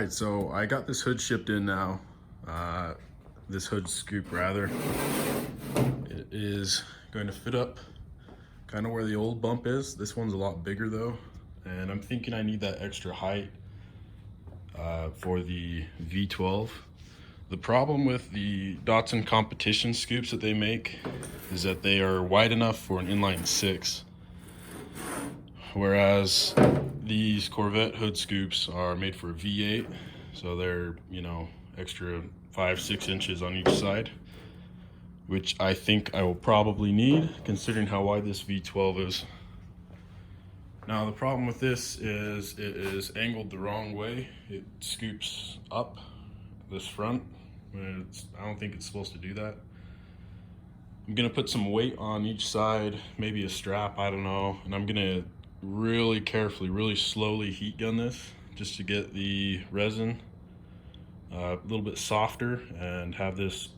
right, so I got this hood shipped in now. This hood scoop rather. It is going to fit up kind of where the old bump is. This one's a lot bigger though, and I'm thinking I need that extra height for the V12. The problem with the Datsun competition scoops that they make is that they are wide enough for an inline 6, whereas these Corvette hood scoops are made for a V8, so they're, you know, extra 5-6 inches on each side, which I think I will probably need considering how wide this V12 is. Now the problem with this is it is angled the wrong way. It scoops up this front. I don't think it's supposed to do that. I'm gonna put some weight on each side, maybe a strap, I don't know, and I'm gonna really carefully, really slowly heat gun this just to get the resin a little bit softer and have this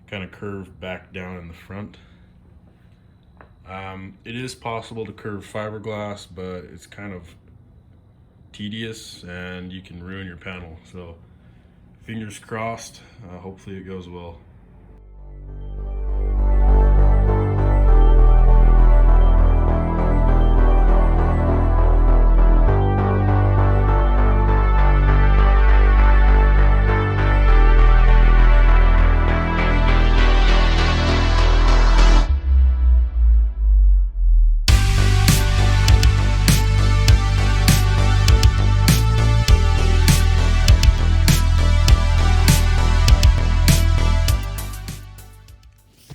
kind of curve back down in the front. It is possible to curve fiberglass, but it's kind of tedious and you can ruin your panel. So fingers crossed, hopefully it goes well.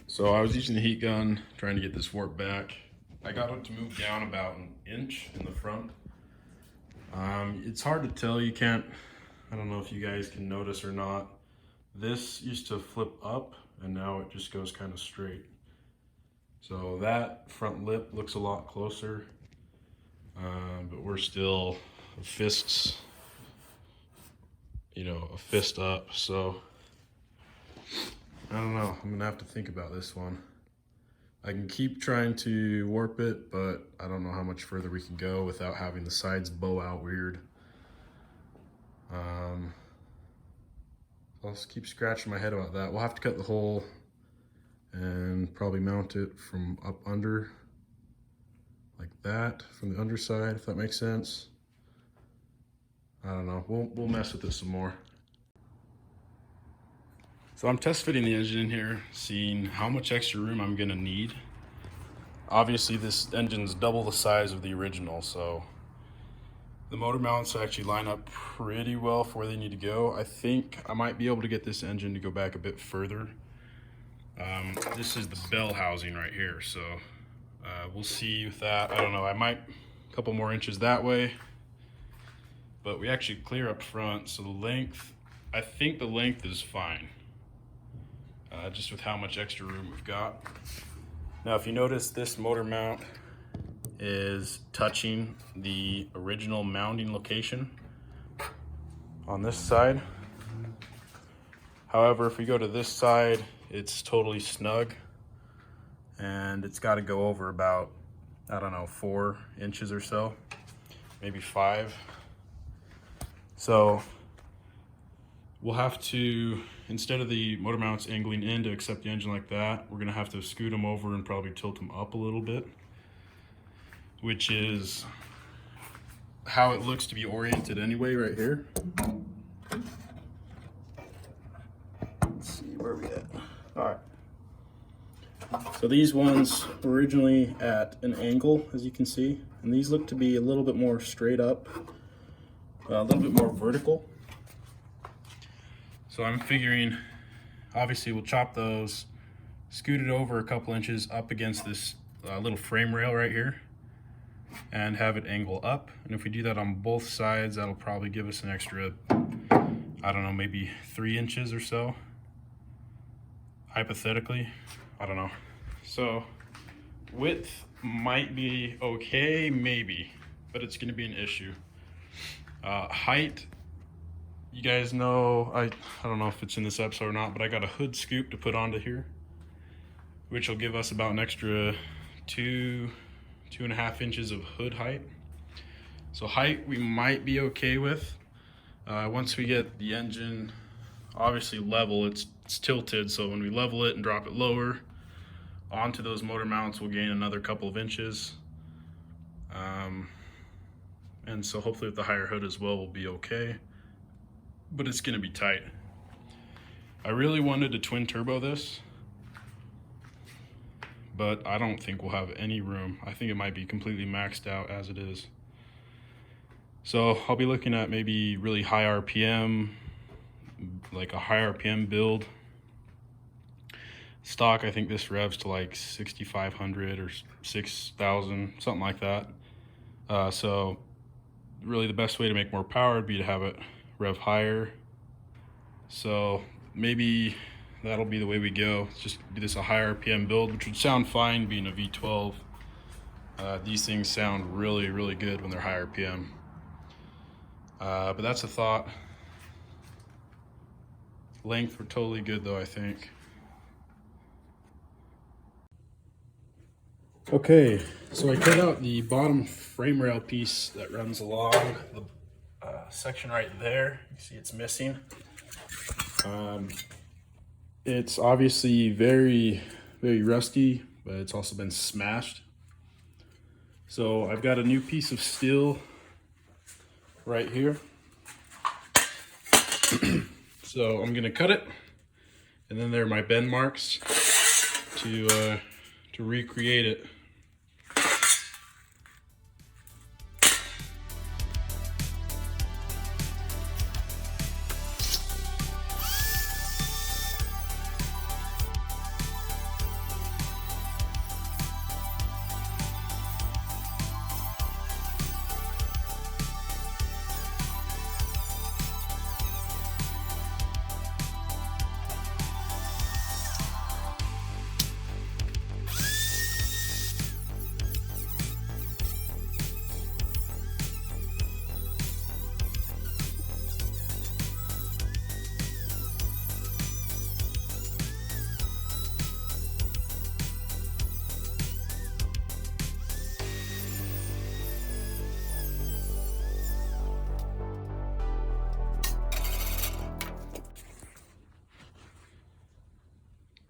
So I was using the heat gun, trying to get this warp back. I got it to move down about an inch in the front. It's hard to tell, I don't know if you guys can notice or not. This used to flip up and now it just goes kind of straight. So that front lip looks a lot closer, but we're still a fist up, so I don't know, I'm gonna have to think about this one. I can keep trying to warp it, but I don't know how much further we can go without having the sides bow out weird. I'll just keep scratching my head about that. We'll have to cut the hole and probably mount it from up under, like that, from the underside, if that makes sense. I don't know, we'll mess with this some more. So I'm test fitting the engine in here, seeing how much extra room I'm gonna need. Obviously this engine's double the size of the original, so the motor mounts actually line up pretty well for where they need to go. I think I might be able to get this engine to go back a bit further. This is the bell housing right here, so we'll see with that. I don't know, I might a couple more inches that way, but we actually clear up front, so the length, I think the length is fine. Just with how much extra room we've got. Now, if you notice, this motor mount is touching the original mounting location on this side. However, if we go to this side, it's totally snug and it's got to go over about, I don't know, 4 inches or so, maybe 5. So we'll have to, instead of the motor mounts angling in to accept the engine like that, we're gonna have to scoot them over and probably tilt them up a little bit, which is how it looks to be oriented anyway right here. Let's see, where are we at? All right. So these ones were originally at an angle, as you can see, and these look to be a little bit more straight up, a little bit more vertical. So I'm figuring, obviously we'll chop those, scoot it over a couple inches up against this little frame rail right here, and have it angle up. And if we do that on both sides, that'll probably give us an extra, I don't know, maybe 3 inches or so, hypothetically, I don't know. So width might be okay, maybe, but it's gonna be an issue. Height, you guys know, I don't know if it's in this episode or not, but I got a hood scoop to put onto here, which will give us about an extra 2.5 inches of hood height. So height we might be okay with. Once we get the engine obviously level, it's tilted, so when we level it and drop it lower onto those motor mounts, we'll gain another couple of inches. And so hopefully with the higher hood as well, we'll be okay, but it's gonna be tight. I really wanted to twin turbo this, but I don't think we'll have any room. I think it might be completely maxed out as it is. So I'll be looking at maybe really high RPM, like a high RPM build. Stock, I think this revs to like 6,500 or 6,000, something like that. So really the best way to make more power would be to have it rev higher. So maybe that'll be the way we go. Just do this a high RPM build, which would sound fine being a V12. These things sound really, really good when they're high RPM. But that's a thought. Length, we're totally good though, I think. Okay, so I cut out the bottom frame rail piece that runs along the section right there. You see it's missing. It's obviously very, very rusty, but it's also been smashed. So I've got a new piece of steel right here. So I'm gonna cut it, and then there are my bend marks to recreate it.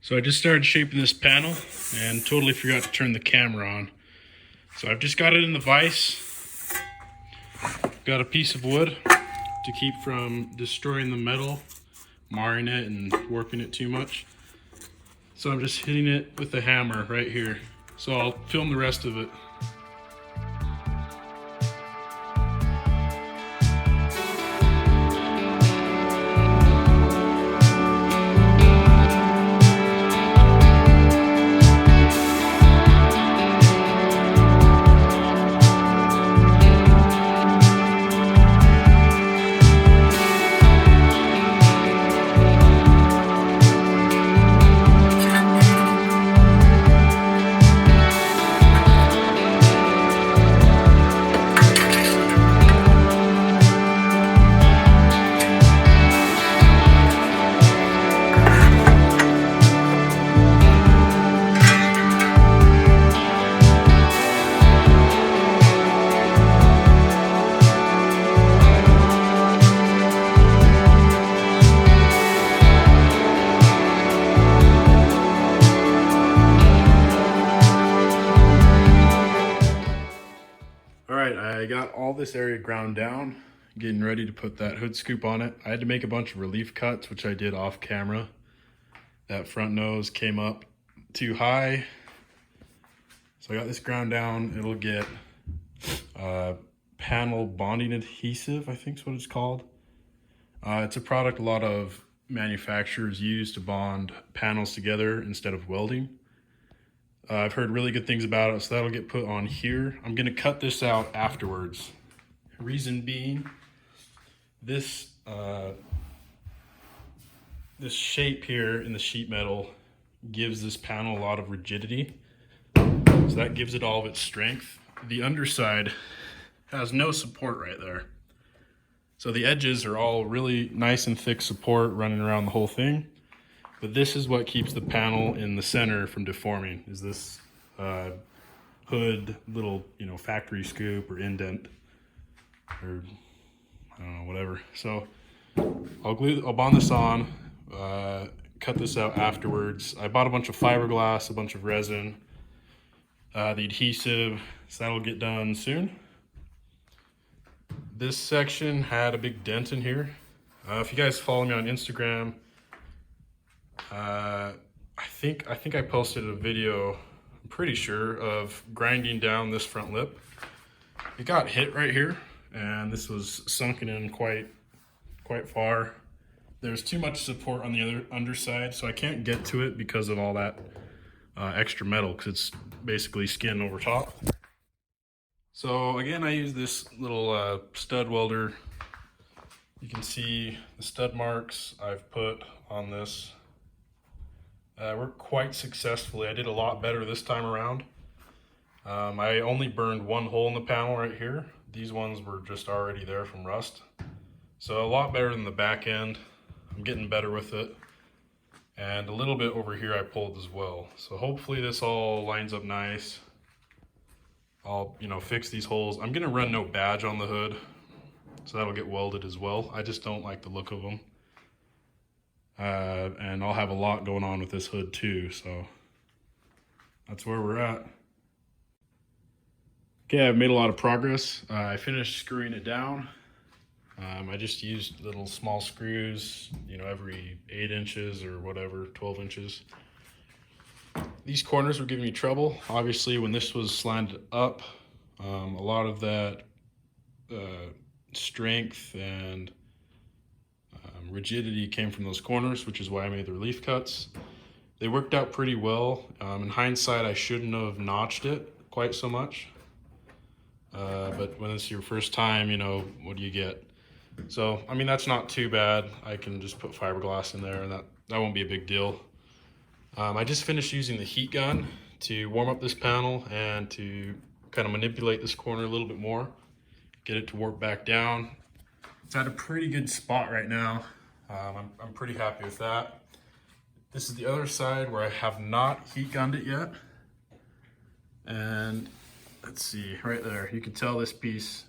So I just started shaping this panel and totally forgot to turn the camera on. So I've just got it in the vise. Got a piece of wood to keep from destroying the metal, marring it and warping it too much. So I'm just hitting it with the hammer right here. So I'll film the rest of it. I got all this area ground down, getting ready to put that hood scoop on it. I had to make a bunch of relief cuts, which I did off camera. That front nose came up too high. So I got this ground down. It'll get panel bonding adhesive, I think is what it's called. It's a product a lot of manufacturers use to bond panels together instead of welding. I've heard really good things about it, so that'll get put on here. I'm gonna cut this out afterwards. Reason being, this this shape here in the sheet metal gives this panel a lot of rigidity. So that gives it all of its strength. The underside has no support right there. So the edges are all really nice and thick support running around the whole thing. But this is what keeps the panel in the center from deforming, is this hood little, factory scoop or indent, or I don't know, whatever. So I'll bond this on, cut this out afterwards. I bought a bunch of fiberglass, a bunch of resin, the adhesive, so that'll get done soon. This section had a big dent in here. If you guys follow me on Instagram, I think I posted a video, I'm pretty sure, of grinding down this front lip. It got hit right here, and this was sunken in quite far. There's too much support on the other underside, so I can't get to it because of all that extra metal, because it's basically skin over top. So again, I use this little stud welder. You can see the stud marks I've put on this. Worked quite successfully. I did a lot better this time around. I only burned one hole in the panel right here. These ones were just already there from rust. So a lot better than the back end. I'm getting better with it. And a little bit over here I pulled as well. So hopefully this all lines up nice. I'll, fix these holes. I'm gonna run no badge on the hood, so that'll get welded as well. I just don't like the look of them. And I'll have a lot going on with this hood too, so that's where we're at. Okay, I've made a lot of progress. I finished screwing it down. I just used little small screws, every 8 inches or whatever, 12 inches. These corners were giving me trouble. Obviously, when this was slanted up, a lot of that strength and rigidity came from those corners, which is why I made the relief cuts. They worked out pretty well. In hindsight, I shouldn't have notched it quite so much. But when it's your first time, what do you get? So, that's not too bad. I can just put fiberglass in there, and that won't be a big deal. I just finished using the heat gun to warm up this panel and to kind of manipulate this corner a little bit more, get it to warp back down. It's at a pretty good spot right now. I'm pretty happy with that. This is the other side where I have not heat gunned it yet. And let's see, right there, you can tell this piece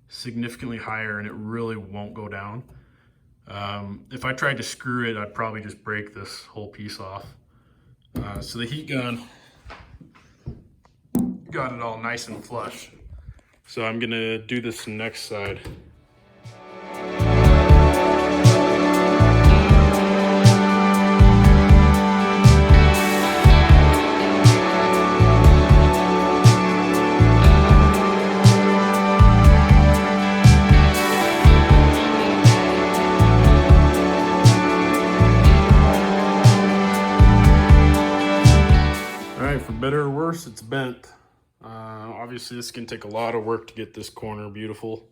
significantly higher and it really won't go down. If I tried to screw it, I'd probably just break this whole piece off. So the heat gun got it all nice and flush. So I'm gonna do this next side. For better or worse, it's bent. Obviously this can take a lot of work to get this corner beautiful,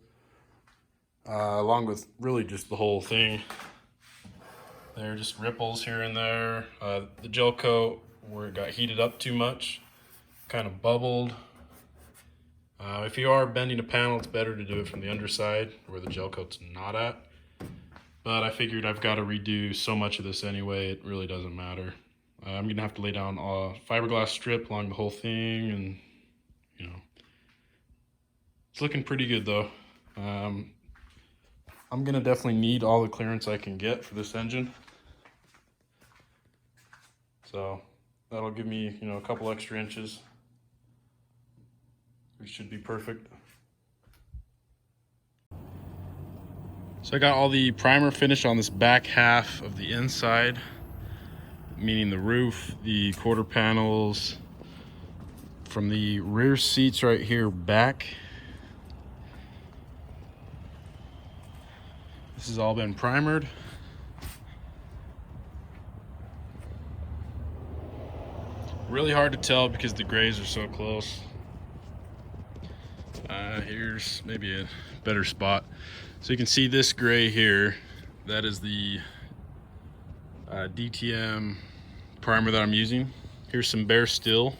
along with really just the whole thing. There are just ripples here and there. The gel coat, where it got heated up too much, kind of bubbled. If you are bending a panel, it's better to do it from the underside where the gel coat's not at. But I figured I've got to redo so much of this anyway, it really doesn't matter. I'm gonna have to lay down a fiberglass strip along the whole thing, and it's looking pretty good though. I'm gonna definitely need all the clearance I can get for this engine, so that'll give me a couple extra inches, which should be perfect. So I got all the primer finished on this back half of the inside, meaning the roof, the quarter panels, from the rear seats right here back. This has all been primered. Really hard to tell because the grays are so close. Here's maybe a better spot. So you can see this gray here, that is the DTM primer that I'm using. Here's some bare steel,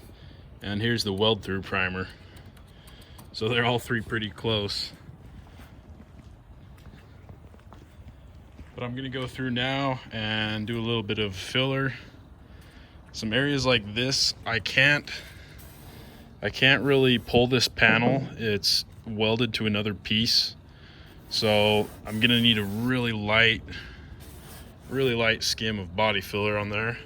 and here's the weld through primer. So they're all three pretty close. But I'm gonna go through now and do a little bit of filler. Some areas like this, I can't really pull this panel. It's welded to another piece. So I'm gonna need a really light skim of body filler on there.